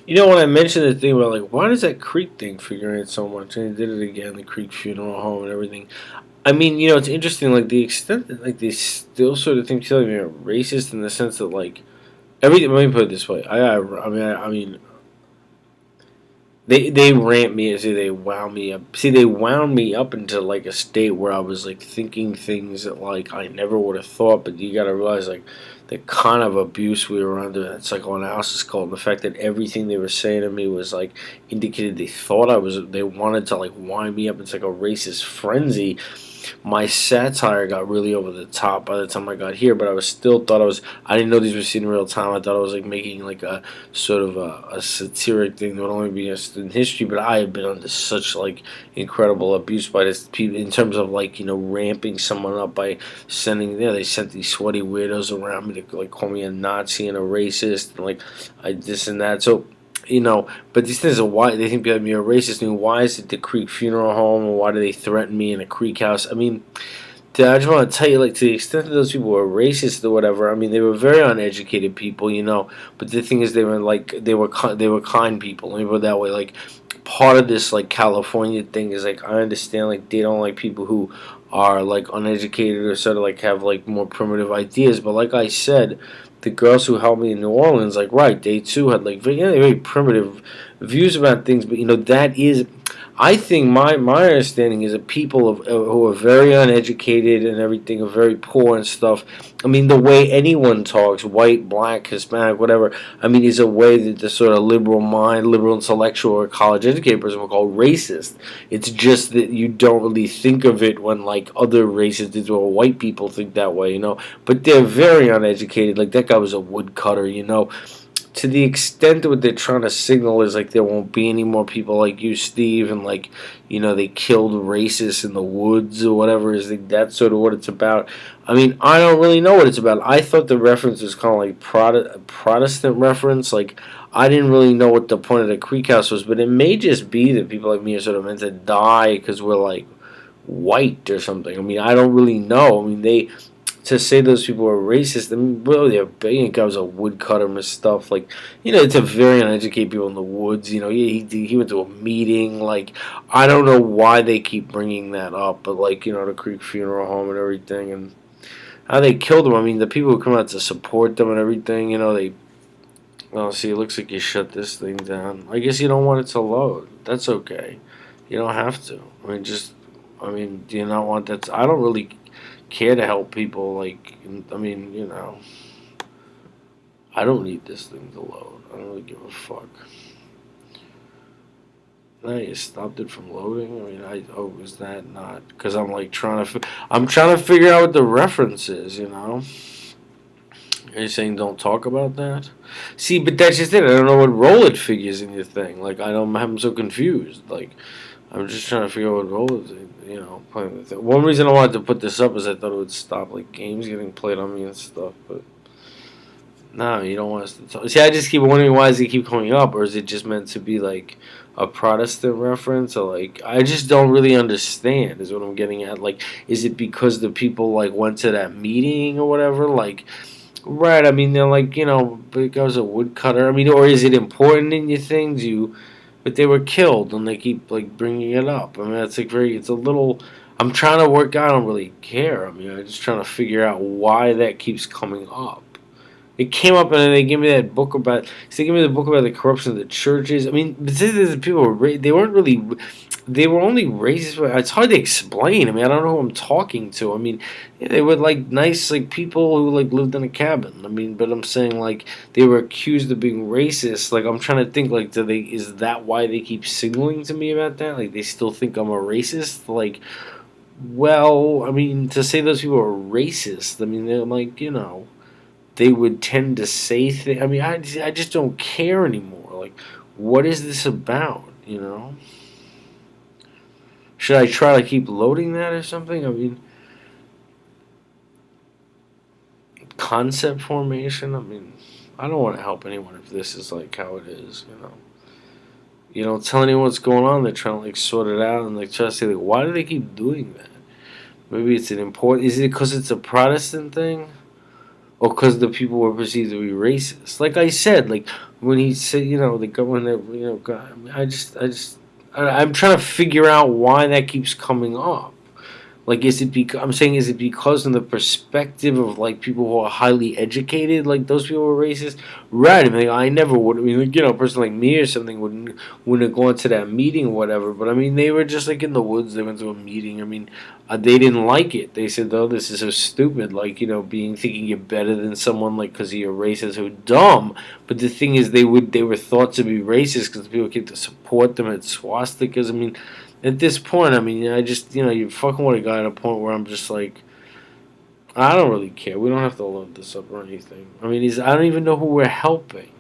You know, when I mentioned the thing about like, why does that Creek thing figure in so much? And they did it again, the Creek funeral home and everything. I mean, it's interesting, like the extent that like they still sort of think Chile are racist in the sense that like everything. Let me put it this way: I mean, they ramp me, see, they wound me up. See, they wound me up into like a state where I was like thinking things that like I never would have thought. But you got to realize like the kind of abuse we were under at psychoanalysis called, and the fact that everything they were saying to me was like indicated they thought I was. They wanted to like wind me up. It's like a racist frenzy. My satire got really over the top by the time I got here, but I was still thought I was. I didn't know these were seen in real time. I thought I was like making like a sort of a satiric thing that would only be in history. But I have been under such like incredible abuse by this people in terms of like ramping someone up by sending. Yeah, they sent these sweaty weirdos around me to like call me a Nazi and a racist and like I this and that. So but these things are why they think me a racist. I mean, why is it the Creek funeral home, and why do they threaten me in a Creek house? I mean, I just want to tell you, like, to the extent that those people were racist or whatever. I mean, they were very uneducated people. But the thing is, they were kind people. Let me put it that way. Like, part of this like California thing is like I understand like they don't like people who are like uneducated or sort of like have like more primitive ideas. But like I said, the girls who helped me in New Orleans, like right, they too had like very primitive views about things. But that is, I think my understanding is that people who are very uneducated and everything are very poor and stuff. I mean, the way anyone talks, white, black, Hispanic, whatever. I mean, is a way that the sort of liberal mind, liberal intellectual, or college educated person will call racist. It's just that you don't really think of it when like other races do, or white people think that way. But they're very uneducated. Like that guy was a woodcutter. To the extent that what they're trying to signal is like there won't be any more people like you, Steve, and like they killed racists in the woods or whatever. Is like that's sort of what it's about. I mean, I don't really know what it's about. I thought the reference was kind of like Protestant reference. Like I didn't really know what the point of the Creek House was, but it may just be that people like me are sort of meant to die because we're like white or something. I mean, I don't really know. I mean, they to say those people are racist. I mean, well, yeah, Bacon guy was a woodcutter and stuff. Like, it's a very uneducated people in the woods. He went to a meeting. Like, I don't know why they keep bringing that up, but like, the Creek funeral home and everything, and how they killed him. I mean, the people who come out to support them and everything. They. Well, see, it looks like you shut this thing down. I guess you don't want it to load. That's okay. You don't have to. I mean, do you not want that? I don't really care to help people. Like, I mean, I don't need this thing to load. I don't really give a fuck. Now you stopped it from loading. I mean, is that not? Because I'm like I'm trying to figure out what the reference is. Are you saying don't talk about that? See, but that's just it. I don't know what role it figures in your thing. Like, I'm so confused. Like, I'm just trying to figure out what role is it, playing with it. One reason I wanted to put this up is I thought it would stop, like, games getting played on me and stuff, but no, you don't want us to talk. See, I just keep wondering why does it keep coming up, or is it just meant to be, like, a Protestant reference, or, like, I just don't really understand is what I'm getting at. Like, is it because the people, like, went to that meeting or whatever, like... Right, I mean, they're like, because a woodcutter. I mean, or is it important in your things? But they were killed, and they keep, like, bringing it up. I mean, it's like it's a little, I'm trying to work out, I don't really care. I mean, I'm just trying to figure out why that keeps coming up. It came up, and then they gave me that book about, they gave me the book about the corruption of the churches. I mean, but the people they weren't really, they were only racist. It's hard to explain. I mean, I don't know who I'm talking to. I mean, yeah, they were like nice, like people who like lived in a cabin. I mean, but I'm saying like they were accused of being racist. Like I'm trying to think like, is that why they keep signaling to me about that? Like they still think I'm a racist? Like, well, I mean, to say those people are racist, I mean, they're like, they would tend to say things. I mean, I just don't care anymore. Like, what is this about? Should I try to keep loading that or something? I mean, concept formation. I mean, I don't want to help anyone if this is like how it is. You don't tell anyone what's going on. They're trying to like sort it out and like try to say like, why do they keep doing that? Maybe it's an important. Is it because it's a Protestant thing? or because the people were perceived to be racist. Like I said, like when he said, the government, God, I'm trying to figure out why that keeps coming up. Like, I'm saying, is it because from the perspective of like people who are highly educated, like those people were racist? Right. I mean, I never would. I mean, like, a person like me or something wouldn't have gone to that meeting or whatever. But I mean, they were just like in the woods. They went to a meeting. I mean, they didn't like it. They said, "Oh, this is so stupid." Like, thinking you're better than someone like because you're racist, so dumb. But the thing is, they were thought to be racist because people came to support them at swastikas. I mean, at this point, I mean, I just, you fucking with a guy at a point where I'm just like, I don't really care. We don't have to load this up or anything. I mean, I don't even know who we're helping.